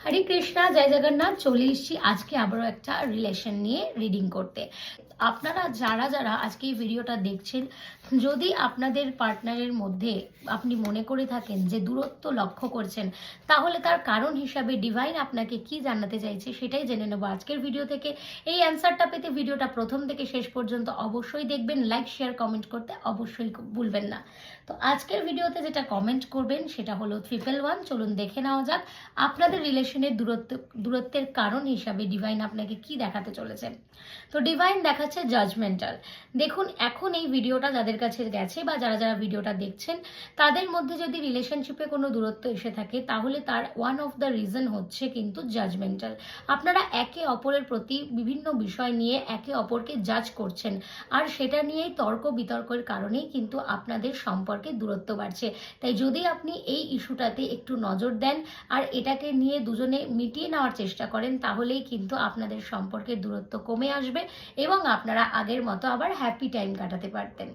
হরে কৃষ্ণা, জয় জগন্নাথ। চলে এসেছি আজকে আবারও একটা রিলেশন নিয়ে রিডিং করতে। আপনারা যারা যারা আজকে এই ভিডিওটা দেখছেন, যদি আপনাদের পার্টনারের মধ্যে আপনি মনে করে থাকেন যে দূরত্ব লক্ষ্য করছেন, তাহলে তার কারণ হিসাবে ডিভাইন আপনাকে কি জানাতে চাইছে সেটাই জেনে নেব আজকের ভিডিও থেকে। এই অ্যান্সারটা পেতে ভিডিওটা প্রথম থেকে শেষ পর্যন্ত অবশ্যই দেখবেন, লাইক শেয়ার কমেন্ট করতে অবশ্যই ভুলবেন না। তো আজকের ভিডিওতে যেটা কমেন্ট করবেন সেটা হলো 111। চলুন দেখে নেওয়া যাক আপনাদের রিলেশনের দূরত্বের কারণ হিসাবে ডিভাইন আপনাকে কি দেখাতে চলেছে। তো ডিভাইন দেখাচ্ছে জাজমেন্টাল। দেখুন, এখন এই ভিডিওটা যাদের কাছে গেছে বা যারা যারা ভিডিওটা দেখছেন, তাদের মধ্যে যদি রিলেশনশিপে কোনো দূরত্ব এসে থাকে, তাহলে তার ওয়ান অফ দ্য রিজন হচ্ছে কিন্তু জাজমেন্টাল। আপনারা একে অপরের প্রতি বিভিন্ন বিষয় নিয়ে একে অপরকে জাজ করছেন, আর সেটা নিয়েই তর্ক বিতর্কের কারণেই কিন্তু আপনাদের সম্পর্কে দূরত্ব বাড়ছে। তাই যদি আপনি এই ইস্যুটাতে একটু নজর দেন আর এটাকে নিয়ে দুজনে মিটিয়ে নেওয়ার চেষ্টা করেন, তাহলেই কিন্তু আপনাদের সম্পর্কের দূরত্ব কমে আসবে এবং আপনারা আগের মতো আবার হ্যাপি টাইম কাটাতে পারতেন।